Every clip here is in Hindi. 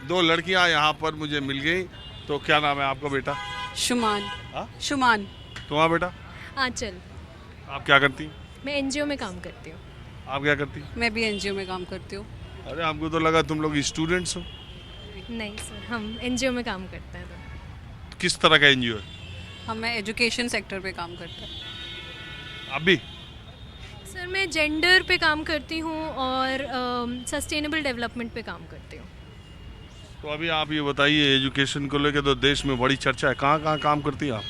दो लड़कियां यहाँ पर मुझे मिल गई। तो क्या नाम है आपका बेटा? शुमान। हाँ? शुमान। तुम्हारा बेटा? आंचल। आप क्या करती हैं? मैं एनजीओ में काम करती हूँ। आप क्या करती हैं? मैं भी एनजीओ में काम करती हूँ। अरे हमको तो लगा तुम लोग स्टूडेंट्स हो। नहीं सर, हम एनजीओ में काम करते हैं। किस तरह का एनजीओ है? हम एजुकेशन सेक्टर पे काम करते हैं। आप भी? सर मैं जेंडर पे काम करती हूँ और सस्टेनेबल डेवलपमेंट पे काम करती हूँ। तो अभी आप ये बताइए, एजुकेशन को लेकर तो देश में बड़ी चर्चा है, कहाँ कहाँ काम करती हैं आप?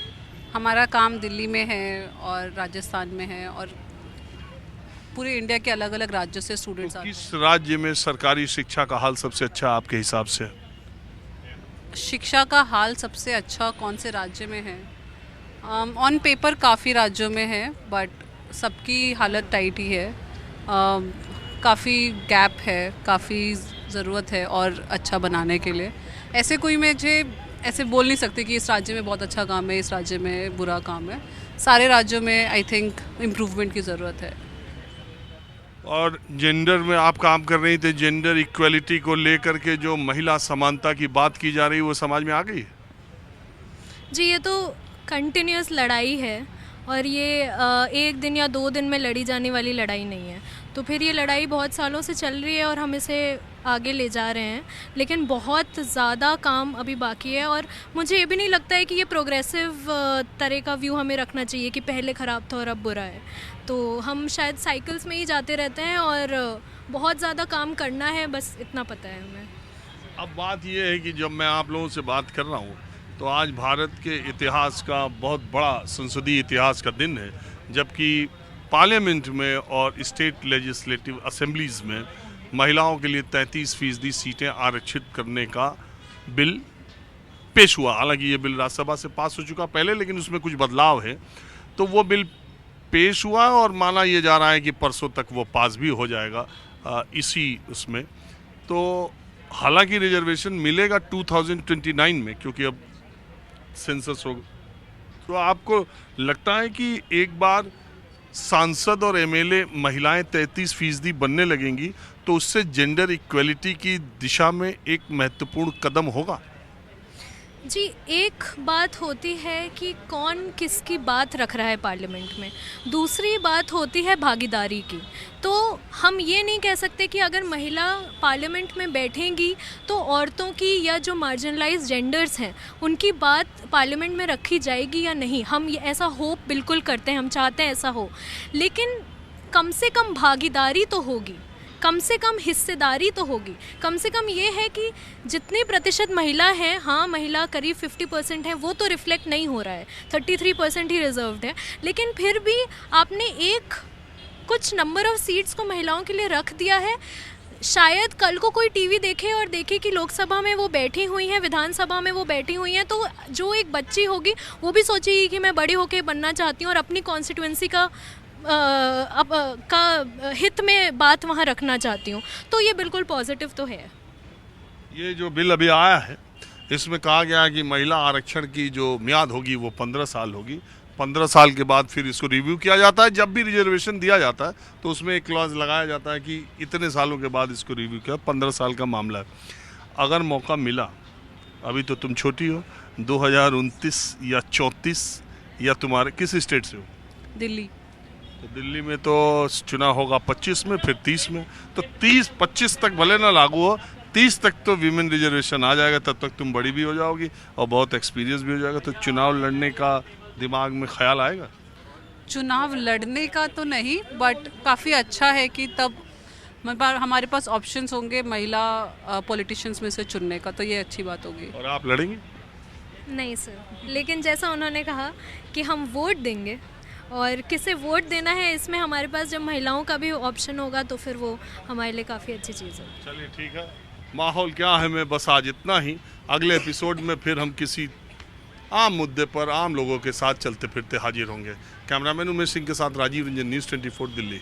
हमारा काम दिल्ली में है और राजस्थान में है और पूरे इंडिया के अलग अलग राज्यों से स्टूडेंट्स तो आते किस राज्य में सरकारी शिक्षा का हाल सबसे अच्छा है आपके हिसाब से? हैं। शिक्षा का हाल सबसे अच्छा कौन से राज्य में है? ऑन पेपर काफ़ी राज्यों में है बट सबकी हालत टाइट ही है। काफ़ी गैप है, काफ़ी ज़रूरत है और अच्छा बनाने के लिए। ऐसे कोई मुझे ऐसे बोल नहीं सकते कि इस राज्य में बहुत अच्छा काम है, इस राज्य में बुरा काम है। सारे राज्यों में आई थिंक इम्प्रूवमेंट की ज़रूरत है। और जेंडर में आप काम कर रही थे, जेंडर इक्वलिटी को लेकर के जो महिला समानता की बात की जा रही है वो समाज में आ गई है? जी, ये तो कंटिन्यूस लड़ाई है और ये एक दिन या 2 दिन में लड़ी जाने वाली लड़ाई नहीं है। तो फिर ये लड़ाई बहुत सालों से चल रही है और हम इसे आगे ले जा रहे हैं, लेकिन बहुत ज़्यादा काम अभी बाकी है। और मुझे ये भी नहीं लगता है कि ये प्रोग्रेसिव तरह का व्यू हमें रखना चाहिए कि पहले ख़राब था और अब बुरा है। तो हम शायद साइकिल्स में ही जाते रहते हैं और बहुत ज़्यादा काम करना है, बस इतना पता है हमें। अब बात यह है कि जब मैं आप लोगों से बात कर रहा हूँ तो आज भारत के इतिहास का बहुत बड़ा संसदीय इतिहास का दिन है, जबकि पार्लियामेंट में और स्टेट लेजिस्लेटिव असेंबलीज में महिलाओं के लिए 33% सीटें आरक्षित करने का बिल पेश हुआ। हालांकि ये बिल राज्यसभा से पास हो चुका पहले, लेकिन उसमें कुछ बदलाव है। तो वो बिल पेश हुआ और माना ये जा रहा है कि परसों तक वो पास भी हो जाएगा इसी उसमें। तो हालांकि रिजर्वेशन मिलेगा 2029 में, क्योंकि अब सेंसस होगा। तो आपको लगता है कि एक बार सांसद और एमएलए महिलाएं 33% बनने लगेंगी तो उससे जेंडर इक्वलिटी की दिशा में एक महत्वपूर्ण कदम होगा? जी, एक बात होती है कि कौन किसकी बात रख रहा है पार्लियामेंट में, दूसरी बात होती है भागीदारी की। तो हम ये नहीं कह सकते कि अगर महिला पार्लियामेंट में बैठेंगी तो औरतों की या जो मार्जिनलाइज्ड जेंडर्स हैं उनकी बात पार्लियामेंट में रखी जाएगी या नहीं। हम ये ऐसा होप बिल्कुल करते हैं, हम चाहते हैं ऐसा हो, लेकिन कम से कम भागीदारी तो होगी, कम से कम हिस्सेदारी तो होगी। कम से कम ये है कि जितने प्रतिशत महिला हैं, हाँ महिला करीब 50% है, वो तो रिफ्लेक्ट नहीं हो रहा है, 33% ही रिजर्व्ड है, लेकिन फिर भी आपने एक कुछ नंबर ऑफ सीट्स को महिलाओं के लिए रख दिया है। शायद कल को कोई टीवी देखे और देखे कि लोकसभा में वो बैठी हुई हैं, विधानसभा में वो बैठी हुई हैं, तो जो एक बच्ची होगी वो भी सोचेगी कि मैं बड़ी होकर बनना चाहती हूँ और अपनी कॉन्स्टिट्यूंसी का हित में बात वहाँ रखना चाहती हूँ। तो ये बिल्कुल पॉजिटिव तो है। ये जो बिल अभी आया है इसमें कहा गया है कि महिला आरक्षण की जो म्याद होगी वो 15 साल होगी। 15 साल के बाद फिर इसको रिव्यू किया जाता है। जब भी रिजर्वेशन दिया जाता है तो उसमें एक क्लॉज लगाया जाता है कि इतने सालों के बाद इसको रिव्यू किया। 15 साल का मामला है। अगर मौका मिला, अभी तो तुम छोटी हो, 2029 या 34 या तुम्हारे किस स्टेट से हो? दिल्ली। तो दिल्ली में तो चुनाव होगा 25 में, फिर 30 में। तो 30-25 तक भले ना लागू हो, 30 तक तो वीमेन रिजर्वेशन आ जाएगा। तब तक तुम बड़ी भी हो जाओगी और बहुत एक्सपीरियंस भी हो जाएगा। तो चुनाव लड़ने का दिमाग में ख्याल आएगा? चुनाव लड़ने का तो नहीं, बट काफ़ी अच्छा है कि तब हमारे पास ऑप्शंस होंगे महिला पॉलिटिशियंस में से चुनने का, तो ये अच्छी बात होगी। और आप लड़ेंगे? नहीं सर, लेकिन जैसा उन्होंने कहा कि हम वोट देंगे और किसे वोट देना है इसमें हमारे पास जब महिलाओं का भी ऑप्शन होगा तो फिर वो हमारे लिए काफ़ी अच्छी चीज़ है। चलिए ठीक है। माहौल क्या है में बस आज इतना ही। अगले एपिसोड में फिर हम किसी आम मुद्दे पर आम लोगों के साथ चलते फिरते हाजिर होंगे। कैमरामैन उमेश सिंह के साथ राजीव रंजन, न्यूज़ 24 दिल्ली।